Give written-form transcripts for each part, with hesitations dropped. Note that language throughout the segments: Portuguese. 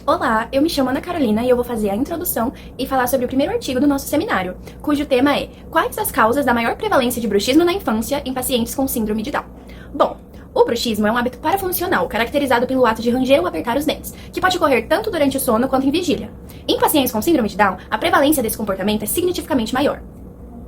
Olá, eu me chamo Ana Carolina e eu vou fazer a introdução e falar sobre o primeiro artigo do nosso seminário, cujo tema é Quais as causas da maior prevalência de bruxismo na infância em pacientes com síndrome de Down? Bom, o bruxismo é um hábito parafuncional, caracterizado pelo ato de ranger ou apertar os dentes, que pode ocorrer tanto durante o sono quanto em vigília. Em pacientes com síndrome de Down, a prevalência desse comportamento é significativamente maior,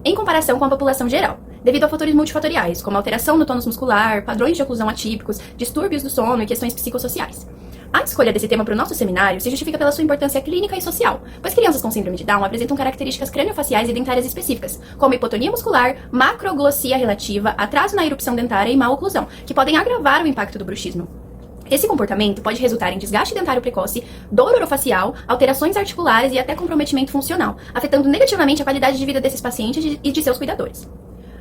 em comparação com a população geral, devido a fatores multifatoriais, como alteração no tônus muscular, padrões de oclusão atípicos, distúrbios do sono e questões psicossociais. A escolha desse tema para o nosso seminário se justifica pela sua importância clínica e social, pois crianças com síndrome de Down apresentam características craniofaciais e dentárias específicas, como hipotonia muscular, macroglossia relativa, atraso na erupção dentária e má oclusão, que podem agravar o impacto do bruxismo. Esse comportamento pode resultar em desgaste dentário precoce, dor orofacial, alterações articulares e até comprometimento funcional, afetando negativamente a qualidade de vida desses pacientes e de seus cuidadores.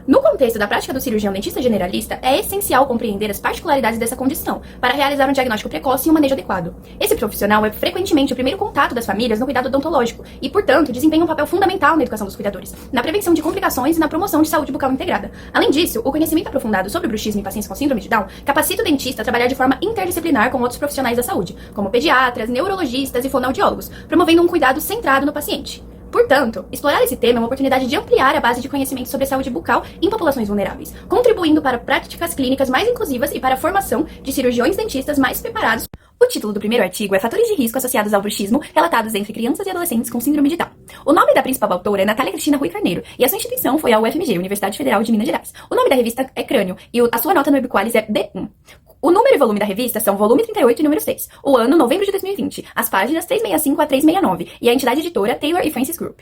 No contexto da prática do cirurgião dentista generalista, é essencial compreender as particularidades dessa condição para realizar um diagnóstico precoce e um manejo adequado. Esse profissional é frequentemente o primeiro contato das famílias no cuidado odontológico e, portanto, desempenha um papel fundamental na educação dos cuidadores, na prevenção de complicações e na promoção de saúde bucal integrada. Além disso, o conhecimento aprofundado sobre o bruxismo em pacientes com síndrome de Down capacita o dentista a trabalhar de forma interdisciplinar com outros profissionais da saúde, como pediatras, neurologistas e fonoaudiólogos, promovendo um cuidado centrado no paciente. Portanto, explorar esse tema é uma oportunidade de ampliar a base de conhecimento sobre a saúde bucal em populações vulneráveis, contribuindo para práticas clínicas mais inclusivas e para a formação de cirurgiões dentistas mais preparados. O título do primeiro artigo é Fatores de risco associados ao bruxismo relatados entre crianças e adolescentes com síndrome de Down. O nome da principal autora é Natália Cristina Rui Carneiro, e a sua instituição foi a UFMG, Universidade Federal de Minas Gerais. O nome da revista é Crânio, e a sua nota no Webqualis é D1. O número e volume da revista são volume 38 e número 6. O ano, novembro de 2020. As páginas 365 a 369. E a entidade editora Taylor e Francis Group.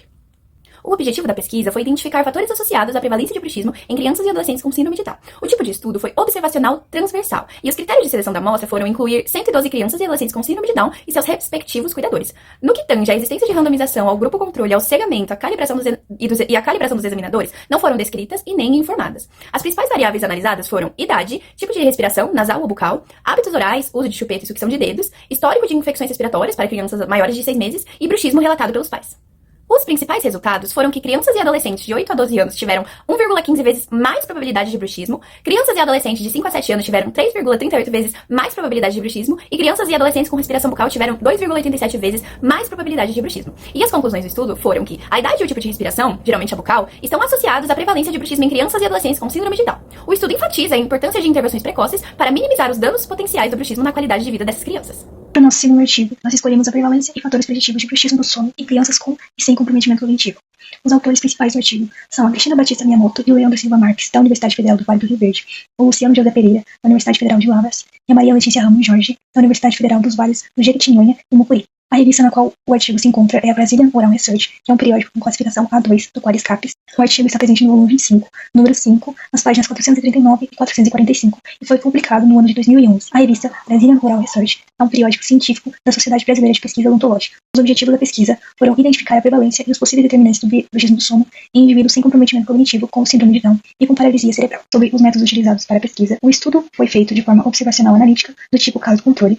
O objetivo da pesquisa foi identificar fatores associados à prevalência de bruxismo em crianças e adolescentes com síndrome de Down. O tipo de estudo foi observacional transversal, e os critérios de seleção da amostra foram incluir 112 crianças e adolescentes com síndrome de Down e seus respectivos cuidadores. No que tange a existência de randomização ao grupo controle, ao cegamento, à calibração e a calibração dos examinadores, não foram descritas e nem informadas. As principais variáveis analisadas foram idade, tipo de respiração, nasal ou bucal, hábitos orais, uso de chupeta e sucção de dedos, histórico de infecções respiratórias para crianças maiores de 6 meses e bruxismo relatado pelos pais. Os principais resultados foram que crianças e adolescentes de 8 a 12 anos tiveram 1,15 vezes mais probabilidade de bruxismo, crianças e adolescentes de 5 a 7 anos tiveram 3,38 vezes mais probabilidade de bruxismo e crianças e adolescentes com respiração bucal tiveram 2,87 vezes mais probabilidade de bruxismo. E as conclusões do estudo foram que a idade e o tipo de respiração, geralmente a bucal, estão associados à prevalência de bruxismo em crianças e adolescentes com síndrome de Down. O estudo enfatiza a importância de intervenções precoces para minimizar os danos potenciais do bruxismo na qualidade de vida dessas crianças. Para o nosso segundo artigo, nós escolhemos a prevalência e fatores preditivos de bruxismo do sono em crianças com e sem comprometimento cognitivo. Os autores principais do artigo são a Cristina Batista Miyamoto e o Leandro Silva Marques, da Universidade Federal do Vale do Rio Verde, o Luciano José Pereira, da Universidade Federal de Lavras, e a Maria Letícia Ramos Jorge, da Universidade Federal dos Vales do Jequitinhonha e Mucuri. A revista na qual o artigo se encontra é a Brazilian Oral Research, que é um periódico com classificação A2, do Qualis Capes. O artigo está presente no volume 25, número 5, nas páginas 439 e 445, e foi publicado no ano de 2011. A revista Brazilian Oral Research é um periódico científico da Sociedade Brasileira de Pesquisa Odontológica. Os objetivos da pesquisa foram identificar a prevalência e os possíveis determinantes do bruxismo do sono em indivíduos sem comprometimento cognitivo com síndrome de Down e com paralisia cerebral. Sobre os métodos utilizados para a pesquisa, o estudo foi feito de forma observacional analítica, do tipo caso-controle.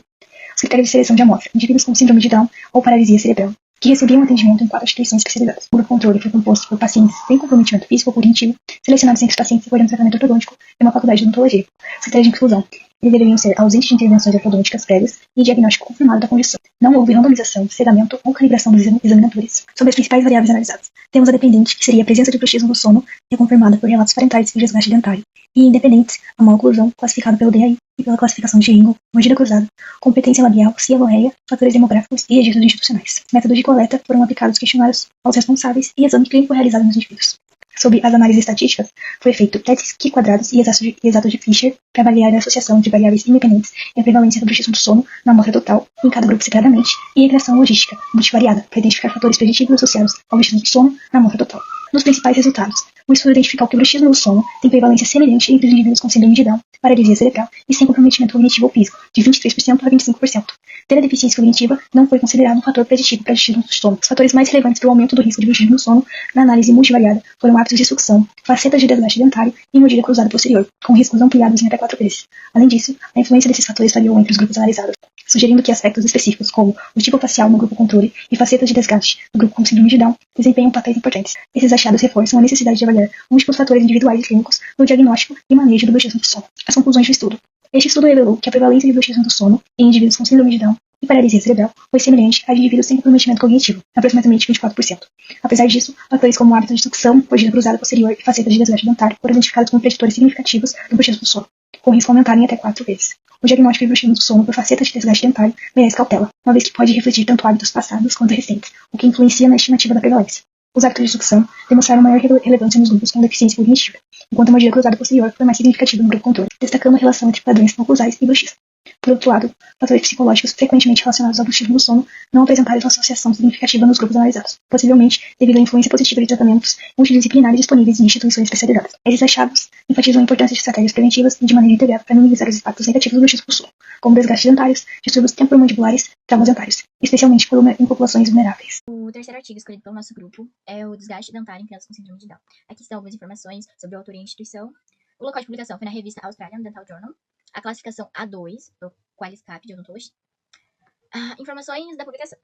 Os critérios de seleção de amostra: indivíduos com síndrome de Down ou paralisia cerebral, que recebiam atendimento em 4 instituições especializadas. O grupo controle foi composto por pacientes sem comprometimento físico ou cognitivo, selecionados entre os pacientes que tratamento ortodôntico em uma faculdade de odontologia. Os critérios de inclusão: eles deveriam ser ausentes de intervenções ortodônticas prévias e diagnóstico confirmado da condição. Não houve randomização, cegamento ou calibração dos examinadores. Sobre as principais variáveis analisadas, temos a dependente, que seria a presença de bruxismo do sono, que é confirmada por relatos parentais de desgaste dentário, e independente, a má oclusão, classificado pelo DAI e pela classificação de Ringo, mordida cruzada, competência labial, cialorreia, fatores demográficos e registros institucionais. Métodos de coleta: foram aplicados questionários aos responsáveis e exame clínico realizado nos indivíduos. Sobre as análises estatísticas, foi feito testes Q-quadrados e exatos de Fisher para avaliar a associação de variáveis independentes e a prevalência do bruxismo do sono na amostra total, em cada grupo separadamente, e regressão logística multivariada para identificar fatores preditivos associados ao bruxismo do sono na amostra total. Nos principais resultados, o estudo identificou que o bruxismo do sono tem prevalência semelhante entre os indivíduos com síndrome de Down, paralisia cerebral e sem comprometimento cognitivo ou físico, de 23% a 25%. Ter a deficiência cognitiva não foi considerado um fator preditivo para bruxismo do sono. Os fatores mais relevantes para o aumento do risco de bruxismo do sono na análise multivariada foram hábitos de sucção, facetas de desgaste dentário e mordida cruzada posterior, com riscos ampliados em até 4 vezes. Além disso, a influência desses fatores variou entre os grupos analisados, sugerindo que aspectos específicos como o tipo facial no grupo controle e facetas de desgaste no grupo com síndrome de Down desempenham papéis importantes. Esses achados reforçam a necessidade de avaliar múltiplos fatores individuais e clínicos no diagnóstico e manejo do bruxismo do sono. As conclusões do estudo. Este estudo revelou que a prevalência de bruxismo do sono em indivíduos com síndrome de Down e paralisia cerebral, foi semelhante a de indivíduos sem comprometimento cognitivo, aproximadamente 24%. Apesar disso, fatores como hábitos de sucção, mordida cruzada posterior e facetas de desgaste dentário foram identificados como preditores significativos do bruxismo do sono, com risco aumentar em até 4 vezes. O diagnóstico de bruxismo do sono por facetas de desgaste dentário merece cautela, uma vez que pode refletir tanto hábitos passados quanto recentes, o que influencia na estimativa da prevalência. Os hábitos de sucção demonstraram maior relevância nos grupos com deficiência cognitiva, enquanto a mordida cruzada posterior foi mais significativa no grupo controle, destacando a relação entre padrões oclusais e bruxismo. Por outro lado, fatores psicológicos frequentemente relacionados ao bruxismo do sono não apresentaram uma associação significativa nos grupos analisados, possivelmente devido à influência positiva de tratamentos multidisciplinares disponíveis em instituições especializadas. Esses achados enfatizam a importância de estratégias preventivas e de maneira integrada para minimizar os impactos negativos do bruxismo do sono, como desgastes dentários, distúrbios temporomandibulares, traumas dentários, especialmente em populações vulneráveis. O terceiro artigo escolhido pelo nosso grupo é o desgaste dentário em crianças com síndrome de Down. Aqui estão algumas informações sobre o autor e a instituição. O local de publicação foi na revista Australian Dental Journal. A classificação A2, do Qualiscap de Odontologia. Informações da publicação.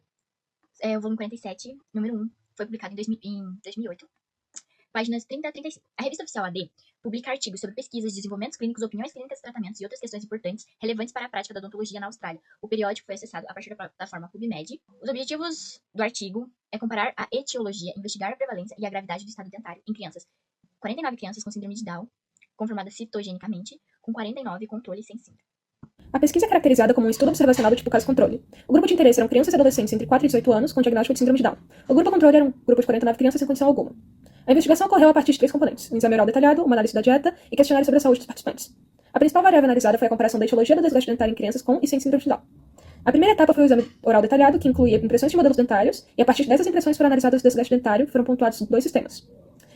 O volume 47, número 1, foi publicado em 2008. Páginas 30 a 35. A revista oficial AD publica artigos sobre pesquisas, desenvolvimentos clínicos, opiniões clínicas, tratamentos e outras questões importantes relevantes para a prática da odontologia na Austrália. O periódico foi acessado a partir da plataforma PubMed. Os objetivos do artigo é comparar a etiologia, investigar a prevalência e a gravidade do estado dentário em crianças. 49 crianças com síndrome de Down, confirmadas citogenicamente, com 49 controle sem síndrome. A pesquisa é caracterizada como um estudo observacional do tipo caso-controle. O grupo de interesse eram crianças e adolescentes entre 4 e 18 anos com diagnóstico de síndrome de Down. O grupo controle era um grupo de 49 crianças sem condição alguma. A investigação ocorreu a partir de 3 componentes: um exame oral detalhado, uma análise da dieta e questionário sobre a saúde dos participantes. A principal variável analisada foi a comparação da etiologia do desgaste dentário em crianças com e sem síndrome de Down. A primeira etapa foi o exame oral detalhado, que incluía impressões de modelos dentários, e a partir dessas impressões foram analisados o desgaste dentário e foram pontuados 2 sistemas.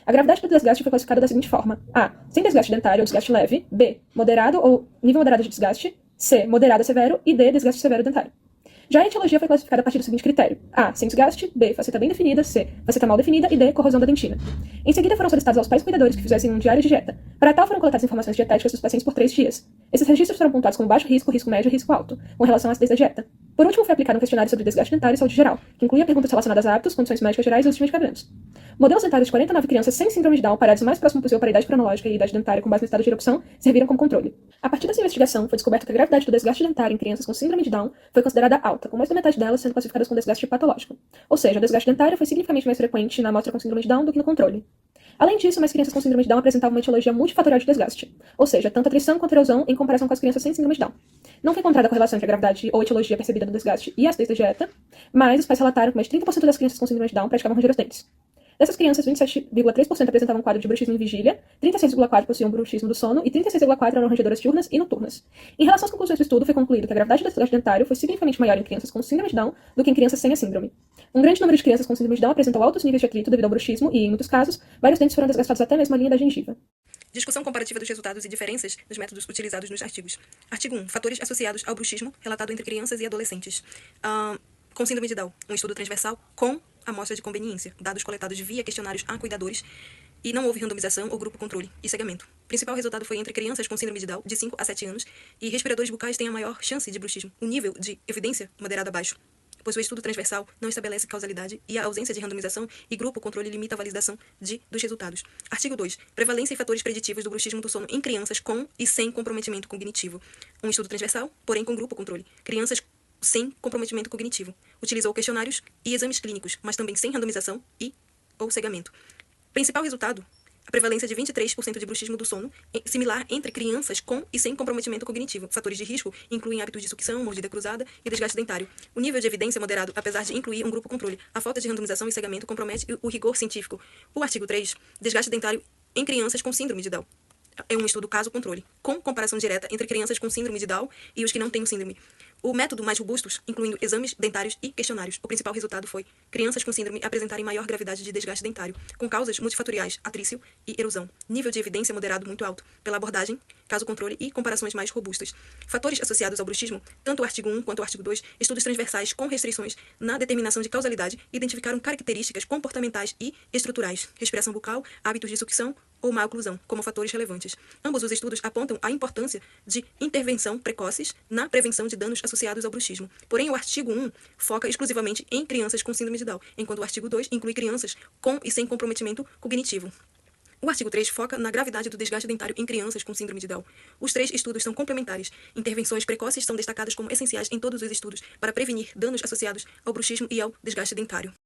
A gravidade do desgaste foi classificada da seguinte forma: A. Sem desgaste dentário ou desgaste leve. B. Moderado ou nível moderado de desgaste. C. Moderado a severo. E D. Desgaste severo dentário. Já a etiologia foi classificada a partir do seguinte critério: A. Sem desgaste. B. Faceta bem definida. C. Faceta mal definida. E D. Corrosão da dentina. Em seguida foram solicitados aos pais cuidadores que fizessem um diário de dieta. Para tal foram coletadas informações dietéticas dos pacientes por 3 dias. Esses registros foram pontuados como baixo risco, risco médio e risco alto, com relação à acidez da dieta. Por último, foi aplicado um questionário sobre desgaste dentário e saúde geral, que incluía perguntas relacionadas a hábitos, condições médicas gerais e uso de medicamentos. Modelos dentários de 49 crianças sem síndrome de Down, parados o mais próximo possível para a idade cronológica e idade dentária com base no estado de erupção, serviram como controle. A partir dessa investigação, foi descoberto que a gravidade do desgaste dentário em crianças com síndrome de Down foi considerada alta, com mais da metade delas sendo classificadas com desgaste patológico. Ou seja, o desgaste dentário foi significativamente mais frequente na amostra com síndrome de Down do que no controle. Além disso, mais crianças com síndrome de Down apresentavam uma etiologia multifatorial de desgaste, ou seja, tanto atrição quanto erosão em comparação com as crianças sem síndrome de Down. Não foi encontrada correlação entre a gravidade ou etiologia percebida do desgaste e a acidez da dieta, mas os pais relataram que mais de 30% das crianças com síndrome de Down praticavam ranger os dentes. Dessas crianças, 27,3% apresentavam um quadro de bruxismo em vigília, 36,4% possuíam bruxismo do sono e 36,4% eram rangedoras diurnas e noturnas. Em relação às conclusões do estudo, foi concluído que a gravidade do desgaste dentário foi significativamente maior em crianças com síndrome de Down do que em crianças sem a síndrome. Um grande número de crianças com síndrome de Down apresentou altos níveis de atrito devido ao bruxismo e, em muitos casos, vários dentes foram desgastados até mesmo a linha da gengiva. Discussão comparativa dos resultados e diferenças dos métodos utilizados nos artigos. Artigo 1. Fatores associados ao bruxismo relatado entre crianças e adolescentes. Com síndrome de Down, um estudo transversal com amostra de conveniência, dados coletados via questionários a cuidadores e não houve randomização ou grupo controle e cegamento. O principal resultado foi entre crianças com síndrome de Down de 5 a 7 anos e respiradores bucais têm a maior chance de bruxismo. O nível de evidência moderado a baixo, pois o estudo transversal não estabelece causalidade e a ausência de randomização e grupo controle limita a validação dos resultados. Artigo 2. Prevalência e fatores preditivos do bruxismo do sono em crianças com e sem comprometimento cognitivo. Um estudo transversal, porém com grupo controle. Crianças sem comprometimento cognitivo. Utilizou questionários e exames clínicos, mas também sem randomização ou cegamento. Principal resultado: a prevalência de 23% de bruxismo do sono, similar entre crianças com e sem comprometimento cognitivo. Fatores de risco incluem hábitos de sucção, mordida cruzada e desgaste dentário. O nível de evidência moderado, apesar de incluir um grupo controle. A falta de randomização e cegamento compromete o rigor científico. O artigo 3. Desgaste dentário em crianças com síndrome de Down. É um estudo caso-controle, com comparação direta entre crianças com síndrome de Down e os que não têm o síndrome. O método mais robustos, incluindo exames dentários e questionários. O principal resultado foi crianças com síndrome apresentarem maior gravidade de desgaste dentário, com causas multifatoriais, atrício e erosão. Nível de evidência moderado muito alto, pela abordagem, caso-controle e comparações mais robustas. Fatores associados ao bruxismo, tanto o artigo 1 quanto o artigo 2, estudos transversais com restrições na determinação de causalidade, identificaram características comportamentais e estruturais, respiração bucal, hábitos de sucção ou má oclusão, como fatores relevantes. Ambos os estudos apontam a importância de intervenção precoces na prevenção de danos associados ao bruxismo. Porém, o artigo 1 foca exclusivamente em crianças com síndrome de Down, enquanto o artigo 2 inclui crianças com e sem comprometimento cognitivo. O artigo 3 foca na gravidade do desgaste dentário em crianças com síndrome de Down. Os 3 estudos são complementares. Intervenções precoces são destacadas como essenciais em todos os estudos para prevenir danos associados ao bruxismo e ao desgaste dentário.